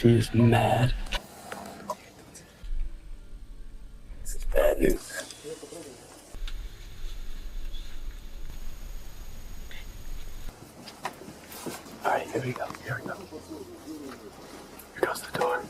She is mad. This is bad news. All right, here we go. Here goes the door.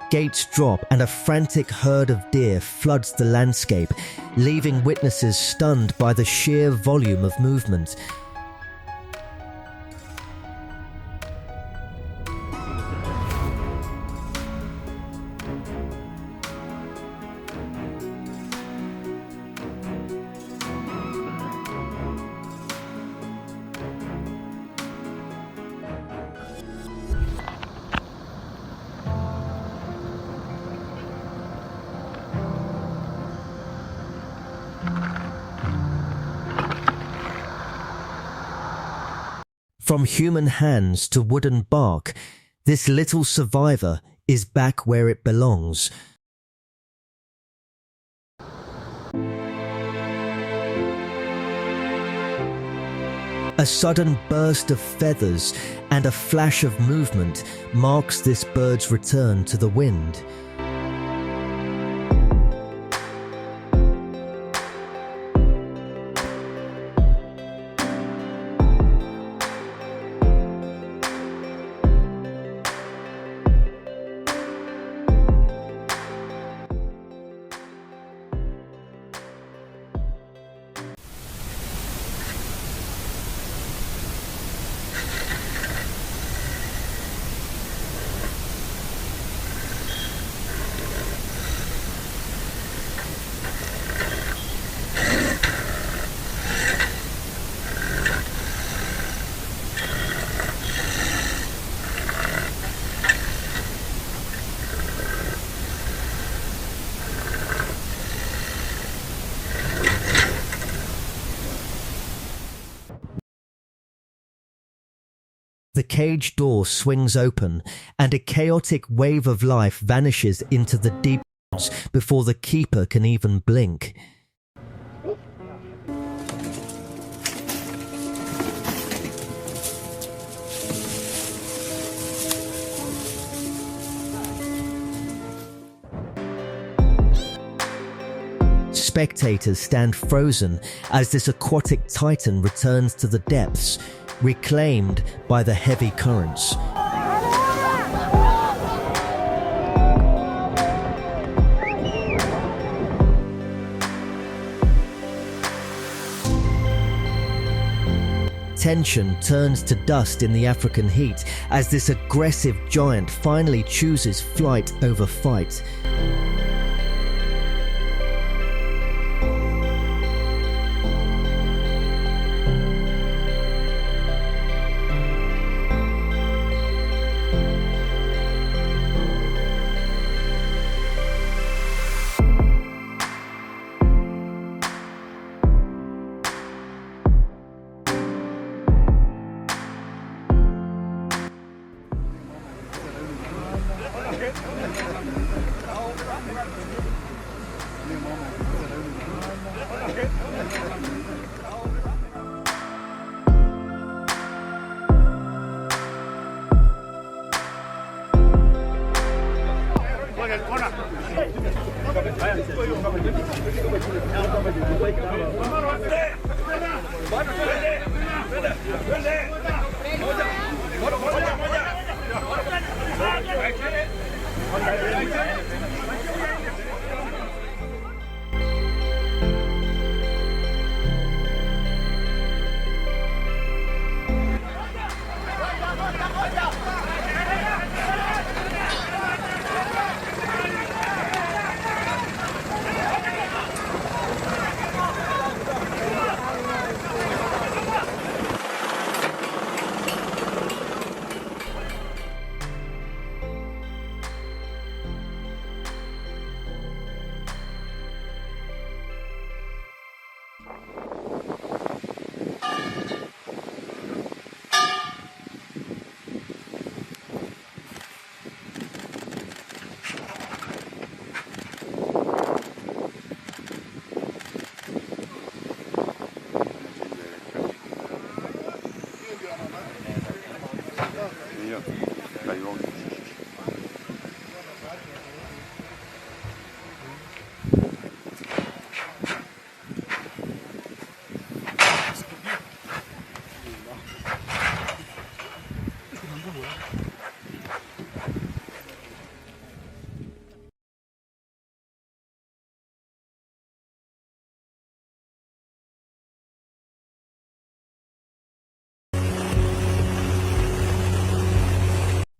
Gates drop and a frantic herd of deer floods the landscape, leaving witnesses stunned by the sheer volume of movement. From human hands to wooden bark, this little survivor is back where it belongs. A sudden burst of feathers and a flash of movement marks this bird's return to the wind. The cage door swings open, and a chaotic wave of life vanishes into the deep woods before the keeper can even blink. Spectators stand frozen as this aquatic titan returns to the depths, reclaimed by the heavy currents. Tension turns to dust in the African heat as this aggressive giant finally chooses flight over fight.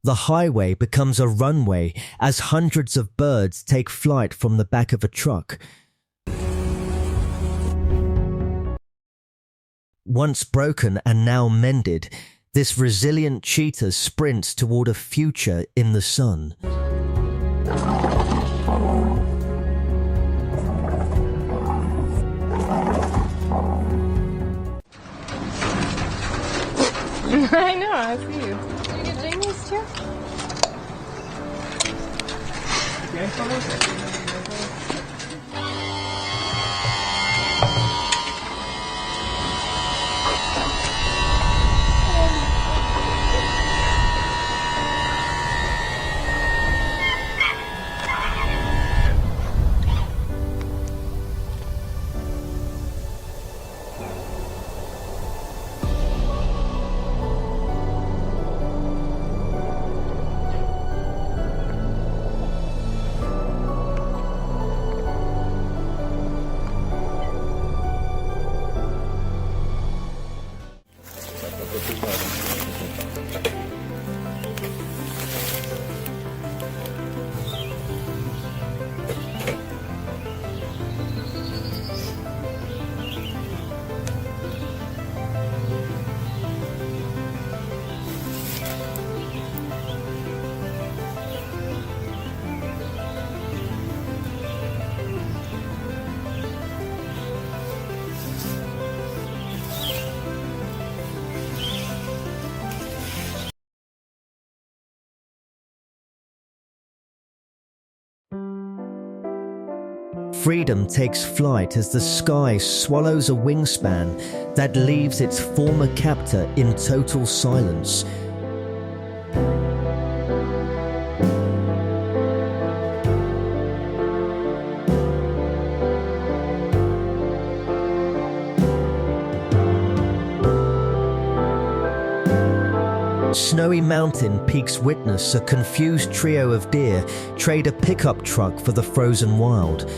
The highway becomes a runway as hundreds of birds take flight from the back of a truck. Once broken and now mended, this resilient cheetah sprints toward a future in the sun. I know, I see you. Did you get Jamie's too? Freedom takes flight as the sky swallows a wingspan that leaves its former captor in total silence. Snowy Mountain peaks witness a confused trio of deer trade a pickup truck for the frozen wild.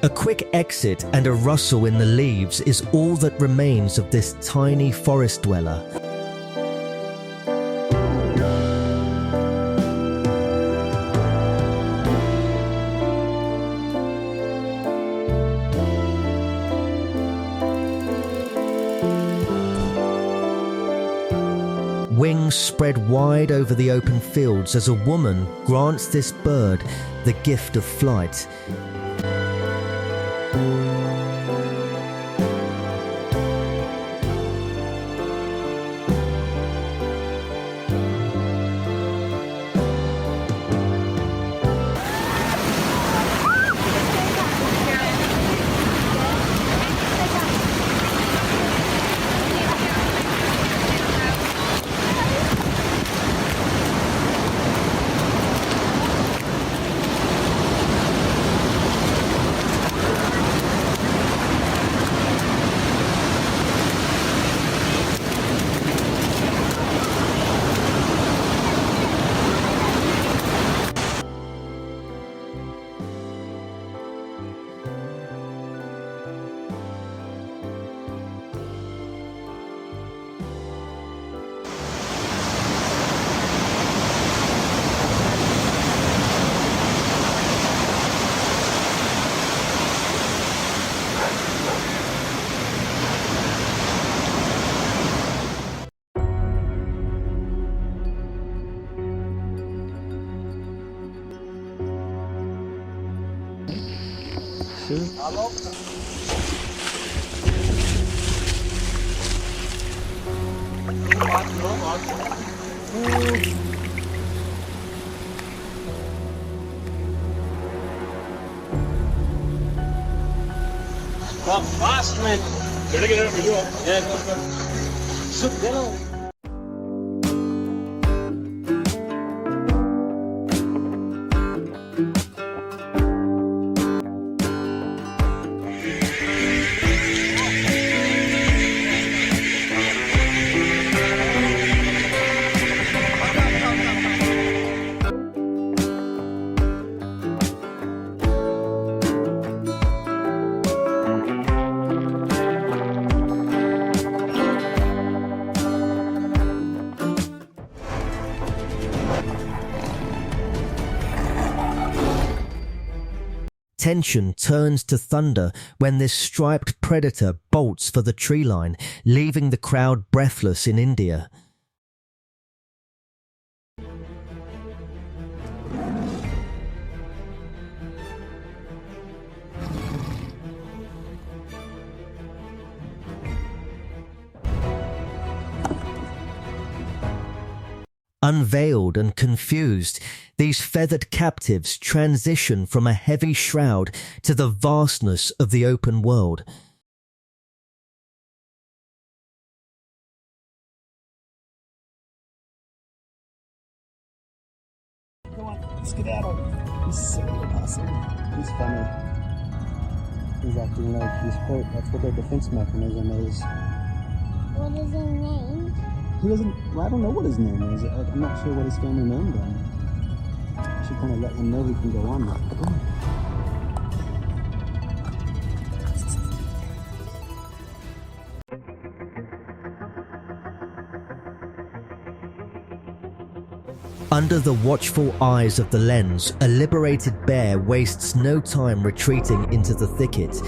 A quick exit and a rustle in the leaves is all that remains of this tiny forest dweller. Wings spread wide over the open fields as a woman grants this bird the gift of flight. Kom, fast, mand. Kan du ikke høre, hvad du gjorde? Ja, godt. Så den. Tension turns to thunder when this striped predator bolts for the tree line, leaving the crowd breathless in India. Unveiled and confused, these feathered captives transition from a heavy shroud to the vastness of the open world. Go on, skedaddle. He's silly possum. He's funny. He's acting like he's hurt. That's what their defense mechanism is. What is his name? He doesn't. Well, I don't know what his name is. I'm not sure what his family named him. I should kind of let him know he can go on now. Go on. Under the watchful eyes of the lens, a liberated bear wastes no time retreating into the thicket.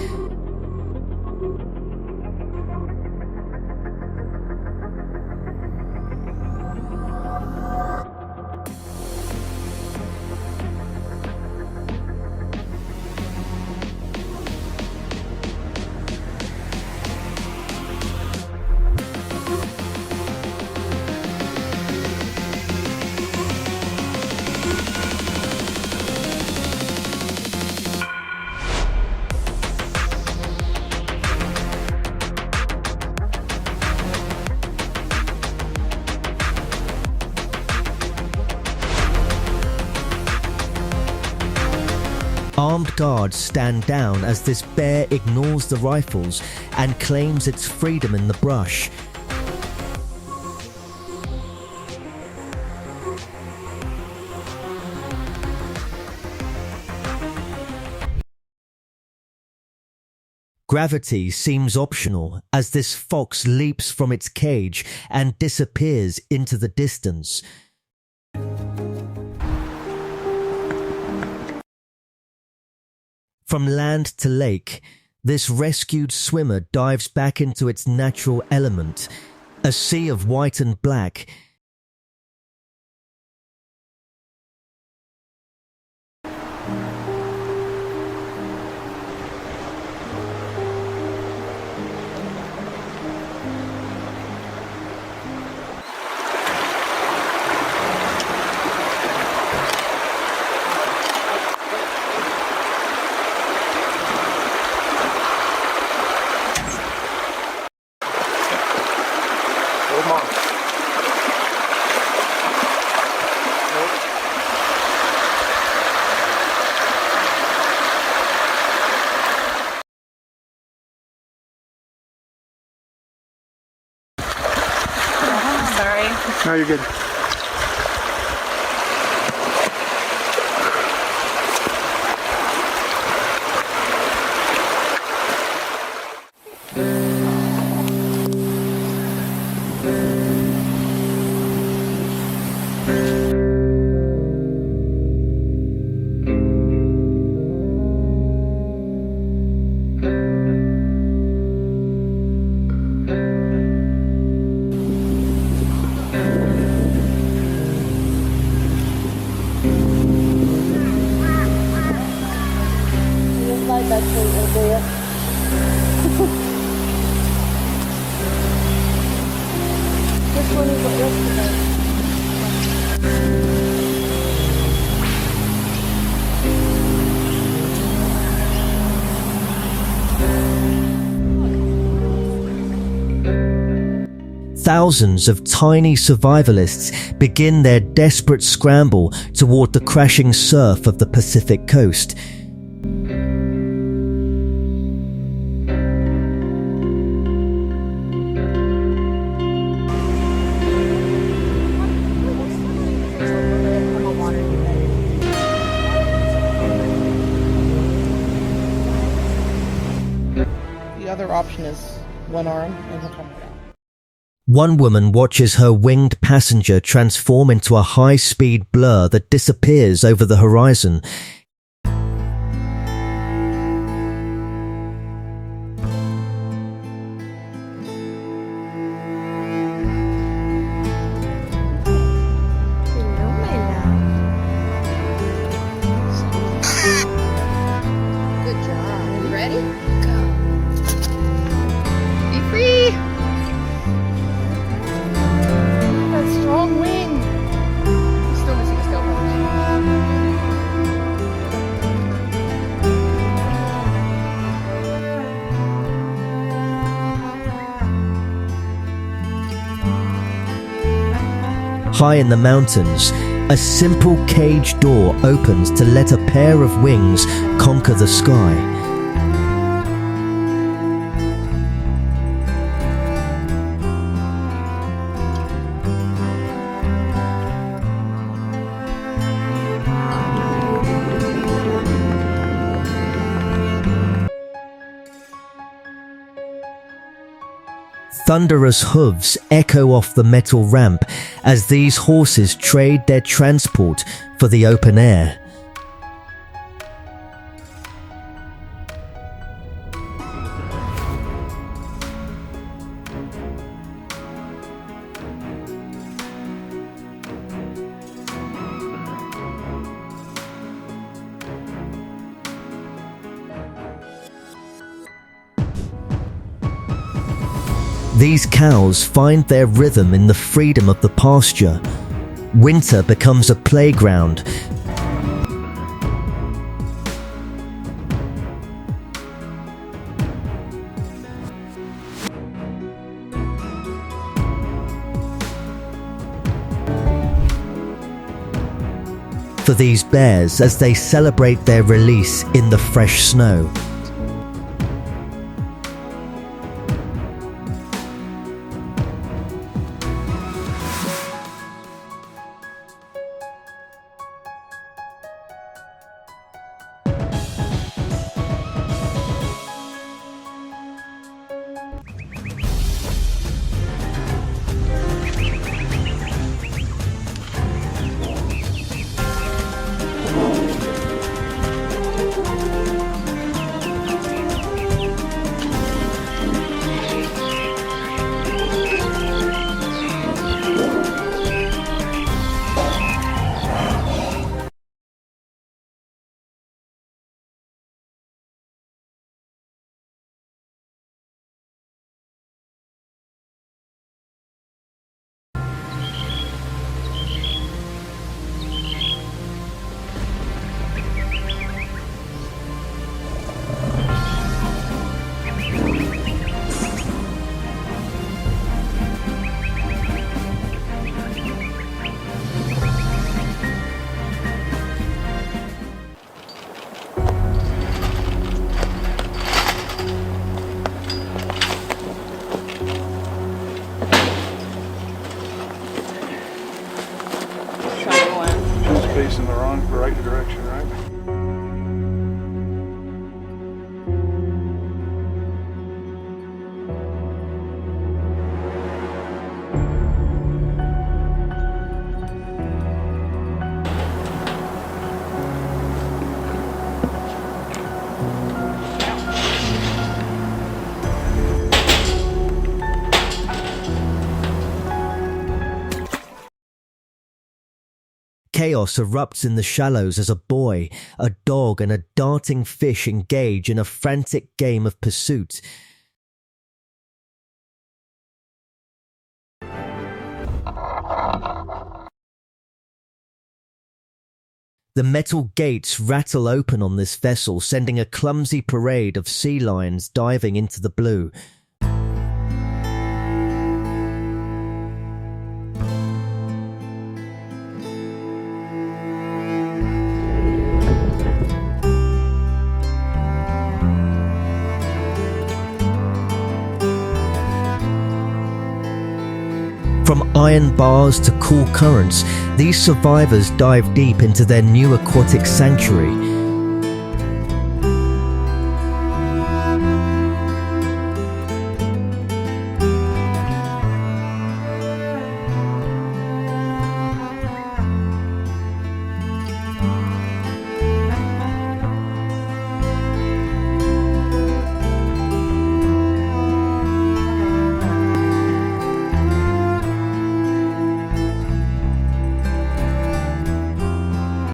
Armed guards stand down as this bear ignores the rifles and claims its freedom in the brush. Gravity seems optional as this fox leaps from its cage and disappears into the distance. From land to lake, this rescued swimmer dives back into its natural element, a sea of white and black. Sorry. No, you're good. thousands of tiny survivalists begin their desperate scramble toward the crashing surf of the Pacific coast. The other option is one arm and he'll come down. One woman watches her winged passenger transform into a high-speed blur that disappears over the horizon. Hello, my love. Good job. You ready? Go. Be free. That strong wind. He's still missing his tail punch. High in the mountains, a simple cage door opens to let a pair of wings conquer the sky. Thunderous hooves echo off the metal ramp as these horses trade their transport for the open air. These cows find their rhythm in the freedom of the pasture. Winter becomes a playground. For these bears as they celebrate their release in the fresh snow. Facing the right direction, right? Chaos erupts in the shallows as a boy, a dog, and a darting fish engage in a frantic game of pursuit. The metal gates rattle open on this vessel, sending a clumsy parade of sea lions diving into the blue. iron bars to cool currents, these survivors dive deep into their new aquatic sanctuary.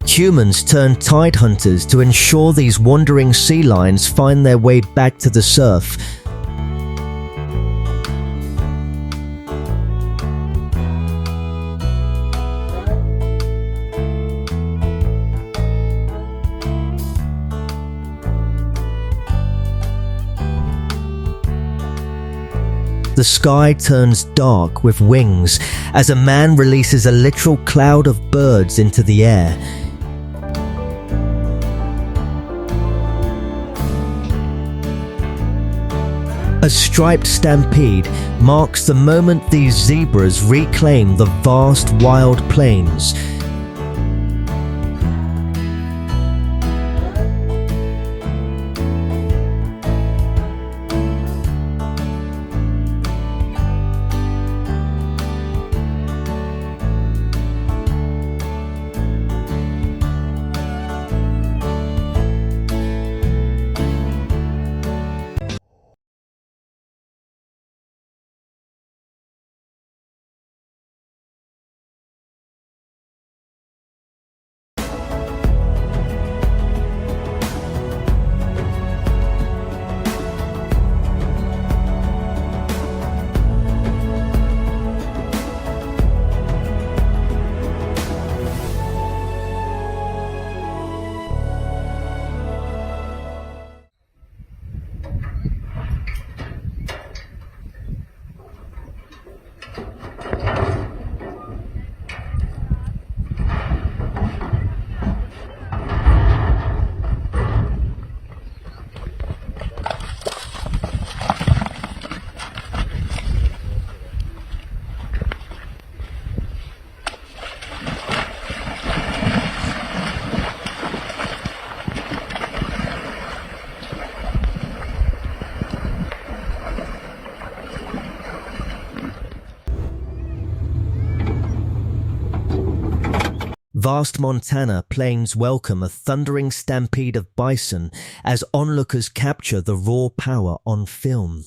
Humans turn tide hunters to ensure these wandering sea lions find their way back to the surf. The sky turns dark with wings as a man releases a literal cloud of birds into the air. A striped stampede marks the moment these zebras reclaim the vast wild plains. Vast Montana plains welcome a thundering stampede of bison as onlookers capture the raw power on film.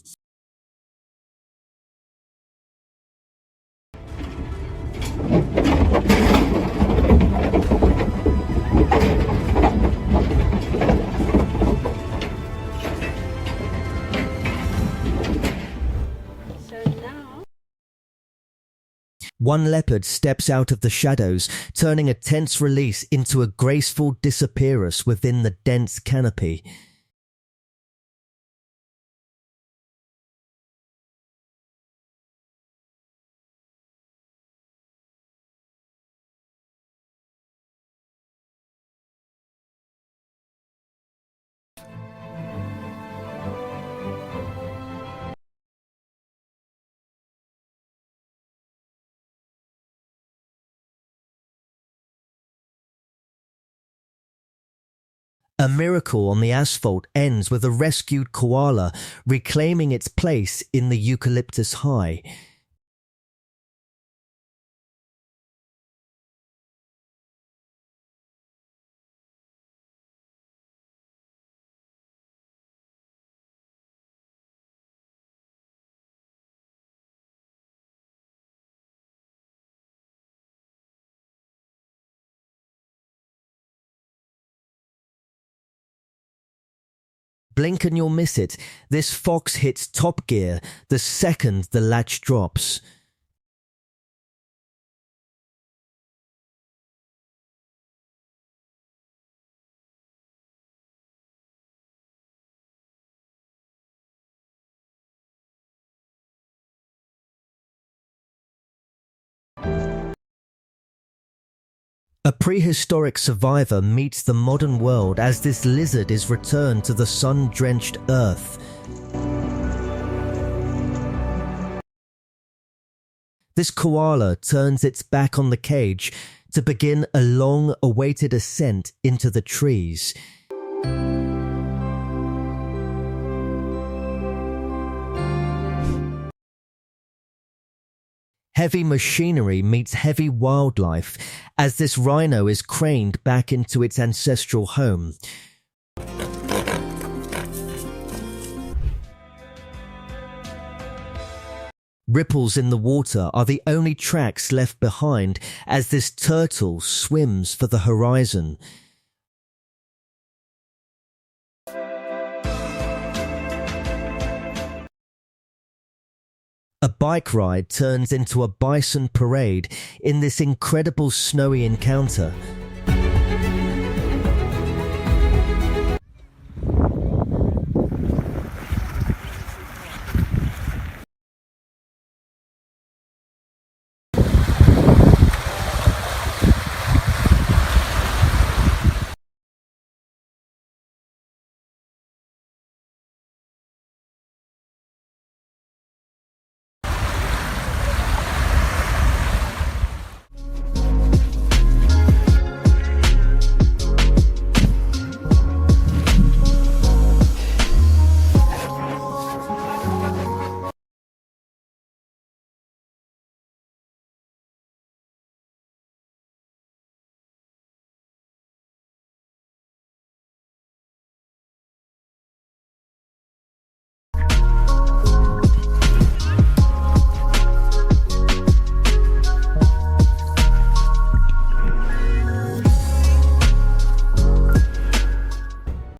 One leopard steps out of the shadows, turning a tense release into a graceful disappearance within the dense canopy. A miracle on the asphalt ends with a rescued koala reclaiming its place in the eucalyptus high. Blink and you'll miss it. This fox hits top gear the second the latch drops. A prehistoric survivor meets the modern world as this lizard is returned to the sun-drenched earth. this koala turns its back on the cage to begin a long-awaited ascent into the trees. Heavy machinery meets heavy wildlife as this rhino is craned back into its ancestral home. Ripples in the water are the only tracks left behind as this turtle swims for the horizon. A bike ride turns into a bison parade in this incredible snowy encounter.